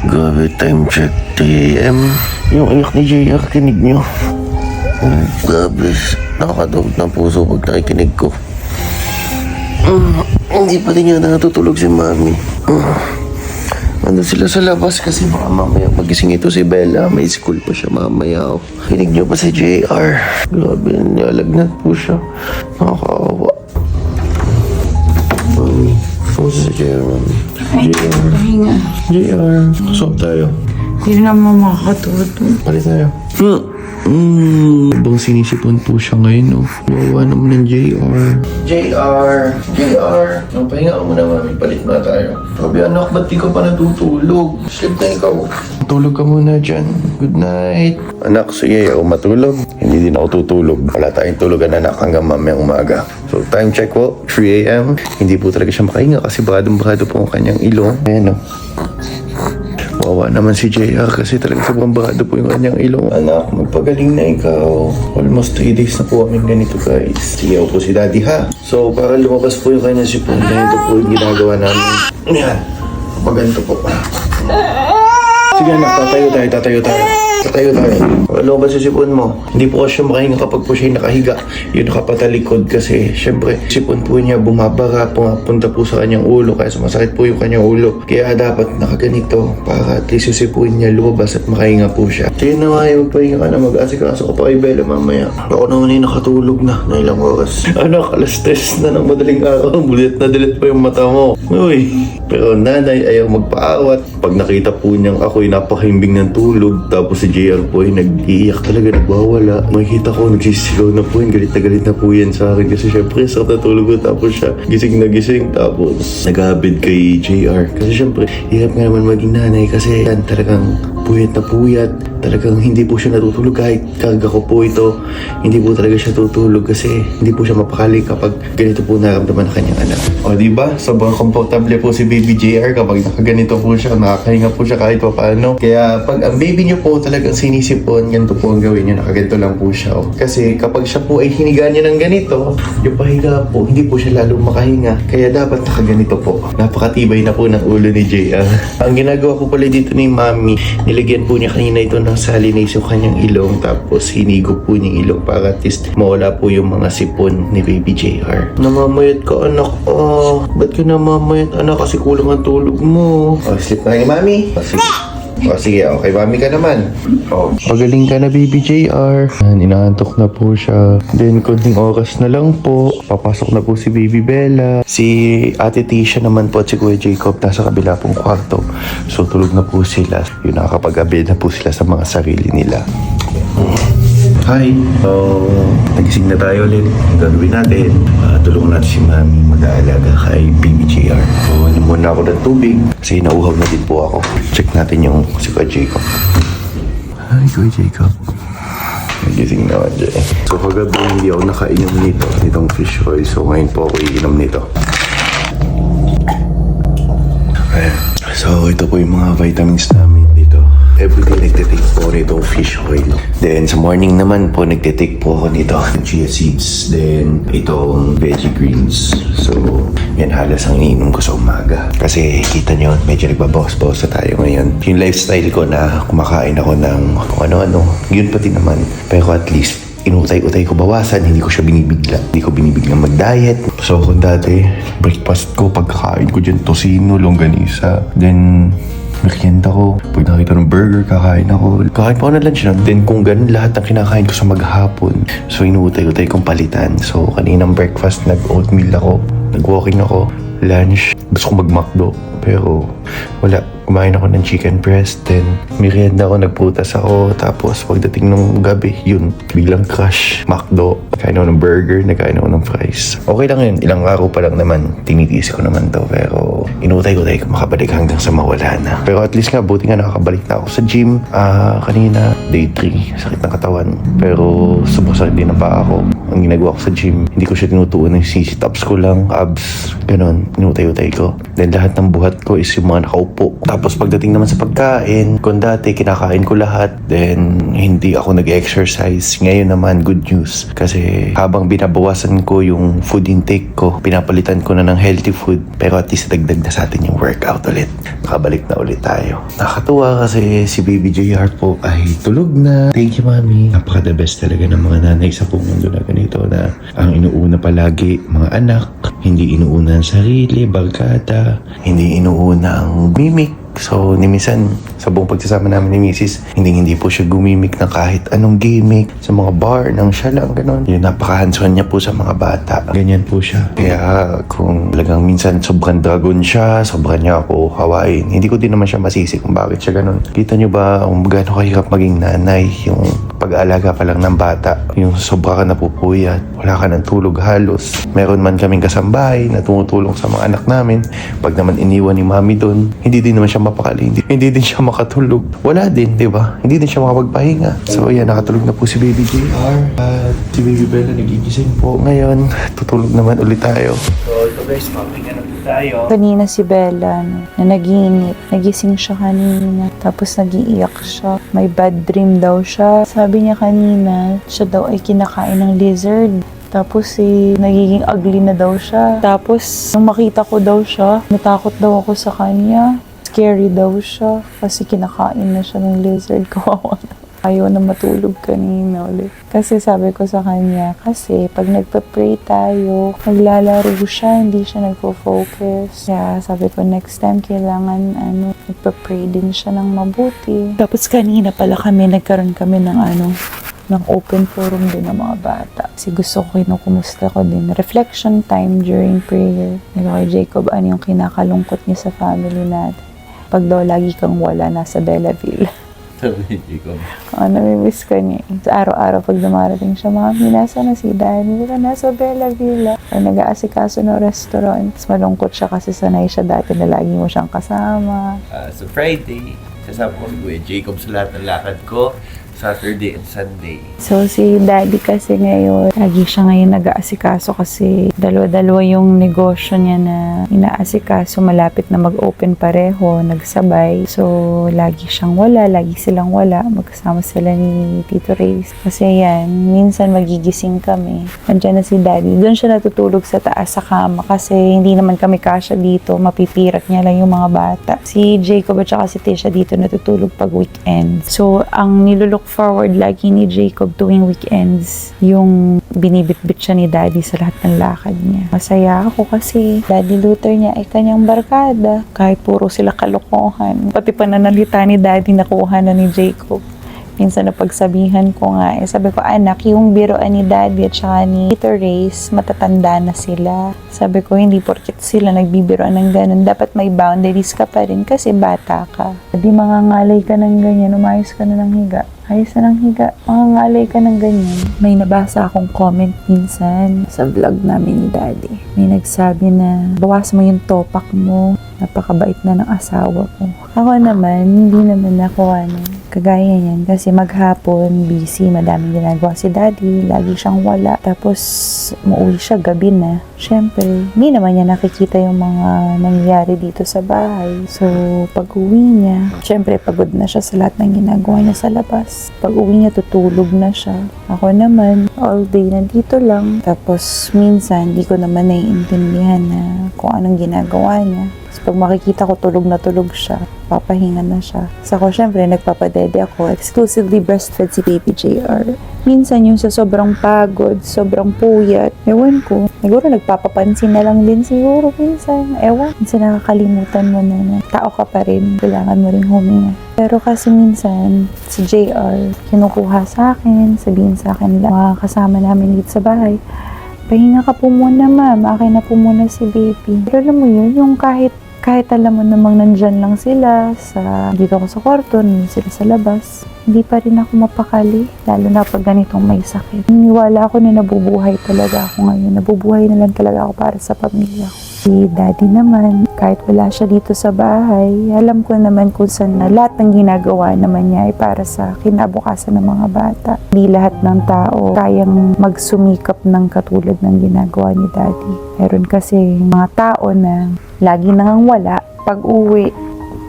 Grabe, time check, 3 a.m. Yung anak ni JR, kinig nyo. Grabe, nakakadawag ng puso pag nakikinig ko. Hindi pa rin yun natutulog si Mami. Nandun sila sa labas kasi baka mamaya magising ito si Bella. May school pa siya mamaya. Kinig nyo pa si JR. Grabe, nilalagnat po siya. Nakakaawa. Mami, kamusta si JR, Mami? JR. Pahinga. JR. Kasama tayo. Hindi naman makakatulog. Palit tayo. Bang sinisipon po siya ngayon, no? Wawa naman ng JR. JR! Ang pahinga ka muna, Mami. Palit na tayo. Sabi, anak, ba't di ka pa natutulog? Sleep na ikaw. Tulog ka muna dyan. Good night. Anak, sige, ako matulog. Hindi din ako tutulog. Wala tayong tulugan, anak, hanggang mamayang umaga. So, time check po, 3 a.m. Hindi po talaga siya makahinga kasi bakado po ang kanyang ilong. Ayan, no? Wawa naman si JR kasi talagang sobrang barado po yung kanyang ilong. Anak, magpagaling na ikaw. Almost 3 days na po kami ganito, guys. Siyaw po si Daddy, ha? So, para lumabas po yung kanyang sipon, ganito po yung ginagawa namin. Yan. Kapag ganito po. Sige, anak, tatayo tayo. Para lumabas yung sipon mo. Hindi po kasi siya makahinga kapag po siya nakahiga. Yun nakapatalikod kasi, syempre, sipon po niya bumabara, pumapunta po sa kanyang ulo, kaya sumasakit po yung kanyang ulo. Kaya dapat nakaganito para at least yung sipon niya lumabas at makahinga po siya. Sige na nga, magpahinga ka na, mag-asikaso ka pa kay Bella mamaya. Ako naman ay nakatulog na ilang oras. Anak, alas 3 na ng madaling araw, bulit na dilit pa yung mata mo. Uy, pero nanay ayaw magpaawat. Pag nakita po niyang ako'y napakahimbing ng tulog, tapos si JR po ay nag-iiyak talaga, nagwawala. Makikita ko, nagsisigaw na po yun, galit na po yan sa akin. Kasi syempre, sa natulog ko, tapos siya gising na gising, tapos naghabid kay JR. Kasi syempre, hirap nga naman maging nanay kasi yan talagang puyat na puyat. Talagang hindi po siya natutulog kahit karga ko po ito. Hindi po talaga siya tutulog kasi hindi po siya mapakali kapag ganito po naramdaman ng kanyang anak. O diba? Sobrang komportable po si baby JR kapag nakaganito po siya, nakakahinga po siya kahit pa paano. Kaya pag ang baby niyo po talagang sinisipon, ganito po ang gawin niyo, nakaganito lang po siya. Kasi kapag siya po ay hiniga niya ng ganito, yung pahiga po, hindi po siya lalo makahinga. Kaya dapat nakaganito po. Napakatibay na po ng ulo ni JR. Ang ginagawa po pala dito ni Mami, nilagyan po niya kanina ito ng salinase yung kanyang ilong, tapos hinigo po niya yung ilong para at least mawala po yung mga sipon ni baby JR. Namamayat ka, anak. Ba't ka namamayat, anak? Kasi kulang ang tulog mo. Sleep na kayo, Mami. Sige, okay, Mami ka naman. Pagaling ka na, baby JR. Inaantok na po siya. Then, konting oras na lang po. Papasok na po si baby Bella. Si Ate Tisha naman po at si Kuya Jacob nasa kabila pong kwarto. So, tulog na po sila. Yung nakakapag-abed na po sila sa mga sarili nila. Hi! So, nagising na tayo ulit. Ang gagawin natin, tulungan natin si Mami mag-aalaga kay baby JR. So, muna ako ng tubig kasi nauhaw na din po ako. Check natin yung si Kuya Jacob. Hi, Kuya Jacob. Nagising naman dyan. So, kagabi hindi ako nakainom nitong fish oil. So, ngayon po ako iinom nito. Ayan. So, ito po yung mga vitamins namin dito. Everyday nagtitake po nitong fish oil. Then sa morning naman po nagtitake po ako nito ng chia seeds. Then itong veggie greens. So yan halos ang iniinom ko sa umaga. Kasi kita nyo, medyo nagbabawas-bawas na tayo ngayon. Yung lifestyle ko na kumakain ako ng kung ano-ano. Yun pati naman. Pero at least inutay-utay ko bawasan, hindi ko siya binibigla. Hindi ko binibiglang mag-diet. So kung dati, breakfast ko, pagkakain ko dyan, tosino, longganisa. Then merienda ko. Pag nakita ng burger, kakain ako. Kakain pa ako ng lunch lang. Then kung ganun lahat ng kinakain ko sa maghapon. So inuutay-utay kong palitan. So kaninang breakfast, nag-oatmeal ako. Nag-walking ako. Lunch, gusto ko mag-McDo. Pero wala. Kumain ako ng chicken breast. Then merienda ako, nagputas ako. Tapos pagdating ng gabi, yun. Biglang crush. McDo. Kain ako ng burger. Nagkain ako ng fries. Okay lang yun. Ilang araw pa lang naman. Tinitiis ko naman to. Pero inutay-utay ko makabalik hanggang sa mawala na. Pero at least nga, buti nga nakakabalik na ako sa gym. Kanina, day 3. Sakit ng katawan. Pero subasakit din na pa ako. Ang ginagawa ko sa gym, hindi ko siya tinutuon ng sit-ups ko lang, abs, ganon. Inutay-utay ko. Then lahat ng buhat ko is yung mga nakaupo. Tapos pagdating naman sa pagkain, kung dati kinakain ko lahat, then hindi ako nag-exercise. Ngayon naman, good news. Kasi habang binabawasan ko yung food intake ko, pinapalitan ko na ng healthy food. Pero at least dagdag na sa atin yung workout ulit. Nakabalik na ulit tayo. Nakakatuwa kasi si Baby JR po ay tulog na. Thank you, Mami. Napaka-the best talaga ng mga nanay sa buong mundo na ganito na ang inuuna palagi mga anak, hindi inuuna ang sarili, barkada, hindi inuuna ang mimik. So, minsan, sa buong pagsasama namin ni Mrs., hindi po siya gumimik ng kahit anong gimmick sa mga bar, nang siya lang, gano'n. Yung napaka-hands-on niya po sa mga bata. Ganyan po siya. Kaya, kung talagang minsan sobrang dragon siya, sobrang niya ako hawain, hindi ko din naman siya masisi kung bakit siya gano'n. Kita niyo ba kung gaano kahirap maging nanay, yung pag-aalaga pa lang ng bata, yung sobra ka napupuyat, wala ka ng tulog halos. Meron man kaming kasambahay na tumutulong sa mga anak namin. Pag naman iniwan ni Mami doon, hindi din naman siya mapakali, hindi din siya makatulog. Wala din, di ba? Hindi din siya makapagpahinga. So, yan, nakatulog na po si Baby JR. At si Baby Bella nagigising po. Ngayon, tutulog naman ulit tayo. So, ito guys, papahinga na po tayo. Kanina si Bella, no, na naginip. Nagising siya kanina. Tapos nagiiyak siya. May bad dream daw siya. Sabi niya kanina, siya daw ay kinakain ng lizard. Tapos nagiging ugly na daw siya. Tapos, nung makita ko daw siya, natakot daw ako sa kanya. Scary daw siya. Kasi kinakain na siya ng lizard. Kawawa na. Ayaw na matulog kanina ulit. Kasi sabi ko sa kanya, kasi pag nagpa-pray tayo, naglalaro siya, hindi siya nagpo-focus. Kaya sabi ko, next time kailangan nagpa-pray din siya ng mabuti. Tapos kanina pala nagkaroon kami ng open forum din ng mga bata. Kasi gusto ko kumusta ko din. Reflection time during prayer. Nagko kay Jacob, ano yung kinakalungkot niya sa family natin. Pag daw lagi kang wala, nasa Bellaville. Sabi ni Jacob. Namimiss ka niya. Sa araw-araw pag dumarating siya, Mami, nasa na si Daddy? Wala, nasa Bellaville. O nag-aasikaso ng restaurant. Tapos malungkot siya kasi sanay siya dati na lagi mo siyang kasama. So Friday, kasama ko si Jacob sa lahat ng lakad ko. Saturday and Sunday. So, si Daddy kasi ngayon, lagi siya ngayon nag-aasikaso kasi dalawa-dalawa yung negosyo niya na inaasikaso. Malapit na mag-open pareho, nagsabay. So, lagi siyang wala, lagi silang wala. Magkasama sila ni Tito Reyes. Kasi yan, minsan magigising kami. Nandiyan na si Daddy. Doon siya natutulog sa taas sa kama kasi hindi naman kami kasya dito. Mapipirat niya lang yung mga bata. Si Jacob at saka si Tisha dito natutulog pag weekend. So, ang nilulok forward lagi ni Jacob tuwing weekends, yung binibitbit siya ni Daddy sa lahat ng lakad niya. Masaya ako kasi Daddy Luther niya ay kanyang barkada. Kahit puro sila kalokohan. Pati pananalita ni Daddy nakuha na ni Jacob. Minsan na pagsabihan ko nga, sabi ko, anak, yung biroan ni Daddy at saka ni Tito Reyes, matatanda na sila. Sabi ko, hindi porket sila nagbibiroan ng ganun. Dapat may boundaries ka pa rin kasi bata ka. Di mangangalay ka ng ganyan, umayos ka na ng higa. Ayos na ng higa, mangangalay ka ng ganyan. May nabasa akong comment minsan sa vlog namin ni Daddy. May nagsabi na, bawas mo yung topak mo. Napakabait na ng asawa ko. Ako naman, hindi naman ako kagaya niyan. Kasi maghapon, busy, madaming ginagawa si Daddy. Lagi siyang wala. Tapos, muuwi siya gabi na. Siyempre, hindi naman niya nakikita yung mga nangyayari dito sa bahay. So, pag uwi niya, siyempre, pagod na siya sa lahat ng ginagawa niya sa labas. Pag uwi niya, tutulog na siya. Ako naman, all day nandito lang. Tapos, minsan, di ko naman naiintindihan na kung anong ginagawa niya. Pag makikita ko tulog na tulog siya, papahinga na siya. Sa ako, syempre, nagpapadede ako. Exclusively breastfed si Baby JR. Minsan yung sa sobrang pagod, sobrang puyat, ewan ko. Siguro nagpapapansin na lang din siguro minsan. Ewan. Minsan nakakalimutan mo na tao ka pa rin. Kailangan mo rin huminga. Pero kasi minsan, si JR, kinukuha sa akin, sabihin sa akin lang, mga kasama namin dito sa bahay, pahinga ka po muna, ma'am. Akin na po muna si baby. Pero alam mo yun, yung kahit alam mo namang nandyan lang sila dito ako sa kwarto, nandyan sila sa labas, hindi pa rin ako mapakali, lalo na pag ganitong may sakit. Niniwala ako na nabubuhay talaga ako ngayon. Nabubuhay na lang talaga ako para sa pamilya ko. Si Daddy naman, kahit wala siya dito sa bahay, alam ko naman kung saan na lahat ng ginagawa naman niya ay para sa kinabukasan ng mga bata. Hindi lahat ng tao kayang magsumikap ng katulad ng ginagawa ni Daddy. Meron kasi mga tao na lagi nang wala. Pag uwi,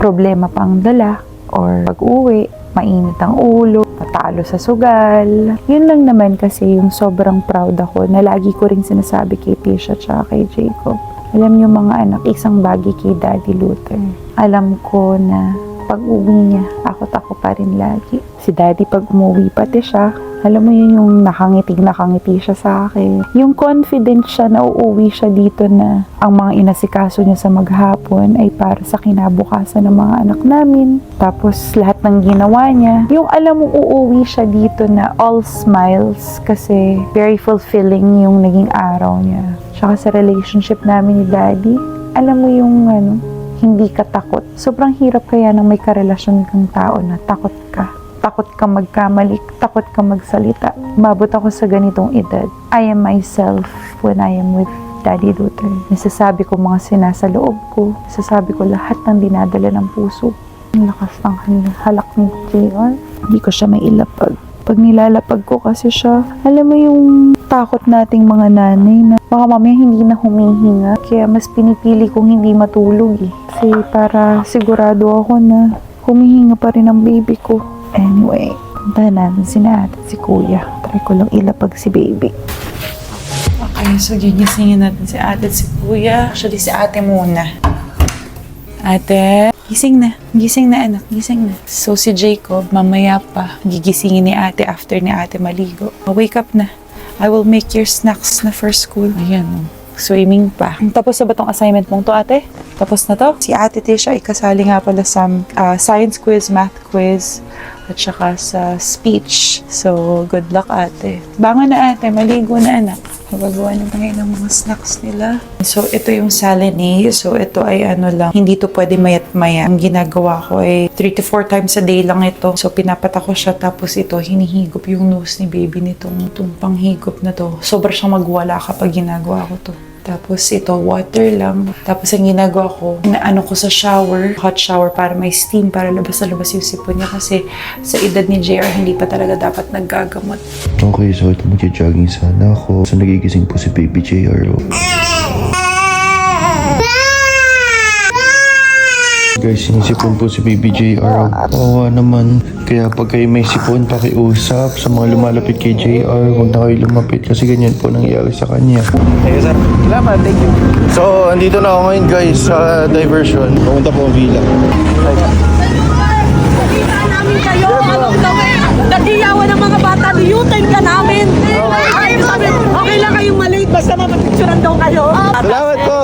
problema pang dala or pag-uwi, mainit ang ulo, patalo sa sugal. Yun lang naman kasi yung sobrang proud ako na lagi ko rin sinasabi kay Tisha at kay Jacob. Alam niyo mga anak, isang bagay kay Daddy Luther. Alam ko na pag-uwi niya, ako pa rin lagi. Si Daddy pag umuwi pati siya, alam mo yun yung nakangiti siya sa akin. Yung confident siya na uuwi siya dito na ang mga inasikaso niya sa maghapon ay para sa kinabukasan ng mga anak namin. Tapos lahat ng ginawa niya, yung alam mo uuwi siya dito na all smiles kasi very fulfilling yung naging araw niya. Tsaka sa relationship namin ni Daddy, alam mo yung hindi ka takot. Sobrang hirap kaya nang may karelasyon kang tao na takot ka. Takot ka magkamali, takot ka magsalita. Umabot ako sa ganitong edad. I am myself when I am with Daddy Luther. Nasasabi ko mga sinasa loob ko. Nasasabi ko lahat ng dinadala ng puso. Ang lakas ng halak ni JR. Hindi ko siya mailapag. Pag nilalapag ko kasi siya, alam mo yung takot nating mga nanay na baka mamaya hindi na humihinga. Kaya mas pinipili kong hindi matulog eh. Kasi para sigurado ako na humihinga pa rin ang baby ko. Anyway, puntahan natin si ate at si kuya. Try ko lang ilapag si baby. Okay, so gigisingin natin si ate at si kuya. Actually, si ate muna. Ate, gising na anak, gising na. So si Jacob, mamaya pa, gigisingin ni ate after ni ate maligo. Wake up na. I will make your snacks na for school. Ayan, swimming pa. Tapos na ba tong assignment mong to, ate? Tapos na to? Si ate Tisha ay kasali nga pala sa science quiz, math quiz, at saka sa speech. So, good luck, ate. Bangon na, ate. Maligo na, anak. Magagawa na tayo ng mga snacks nila. So, ito yung Salinay. So, ito ay lang. Hindi to pwede mayat maya. Ang ginagawa ko ay 3 to 4 times a day lang ito. So, pinapatak ko siya. Tapos ito, hinihigop yung nose ni baby nitong panghigop na to. Sobra siyang magwala kapag ginagawa ko to. Tapos ito, water lang. Tapos ang ginagawa ko, inaano ko sa shower, hot shower para may steam, para labas na labas yung sipon niya. Kasi sa edad ni JR, hindi pa talaga dapat naggagamot. Okay, so ito magja-jogging sana ako. So nagigising po si Baby JR. Guys, sinisipon po si Baby JR. Oo naman. Kaya pag kayo may sipon, pakiusap sa mga lumalapit kay JR. Huwag na kayo lumapit kasi ganyan po nangyayari sa kanya. Hey, sir. Salamat, thank you. So, andito na ako ngayon guys sa diversion. Pumunta po ang villa. namin kayo. Anong gawin? Natiyawan ng mga bata. Liyutin ka namin. Ay, sabi, okay lang kayong malate. Basta mapapicturan daw kayo. Salamat po.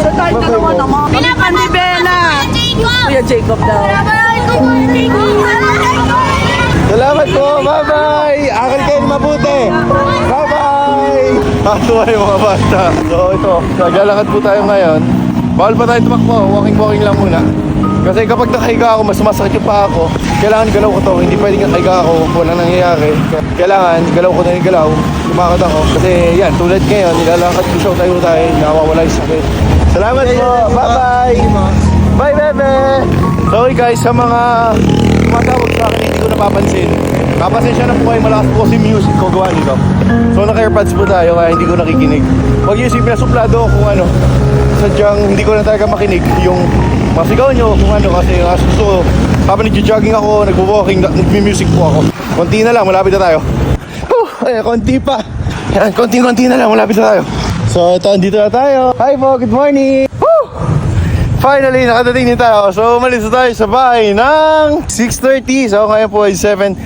So tayo dalawa naman. Pinapandi Bella. Kuya Jacob daw. Salamat po. Bye-bye. Akal kayo mabuti. Bye-bye. Natuwa yung mga bata. So ito, naglalakad po tayo ngayon. Bawal pa tayo tumakbo. Walking lang muna. Kasi kapag nakahiga ako, mas masakit yung paa ko. Kailangan galaw ko to. Hindi pwedeng nakahiga ako. Walang nangyayari. Kailangan galaw ko na yung galaw. Lumakad ako. Kasi yan, tulad ngayon, nilalakad ko siya tayo. Nakawawala yung sakit. Salamat po. Bye-bye. Bye, bebe. Sorry guys, sa mga tumatawag sa akin, hindi ko napapansin. Kapasensya na po kayo, malakas po kasi music ko gawa nito. So naka-airpods po tayo, kaya hindi ko nakikinig. Huwag yung isipin na suplado kung ano. Sadyang hindi ko na talaga makinig yung masigaw nyo kung ano kasi gusto habang nag-jogging ako, nagwo-walking, nag-music po ako. Konti na lang, malapit na tayo. Ay, konti pa. Yan, konti na lang, malapit na tayo. So ito, andito na tayo. Hi po, good morning. Finally, nakadating din tayo. So, umalis na tayo sa bahay ng 6:30. So, ngayon po ay 7:30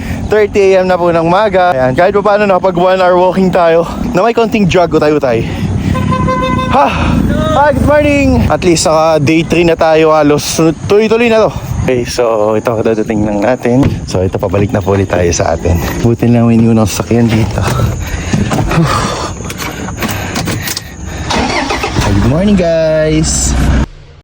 AM na po ng umaga. Ayan, kahit pa paano na, pag 1 hour walking tayo, na may konting jog o tayo. Hi, good morning! At least, naka day 3 na tayo halos. Tuloy-tuloy na to. Okay, so ito dadating lang natin. So, ito pabalik na po ulit tayo sa atin. Buti lang may iniwan ang sasakyan dito. Good morning, guys!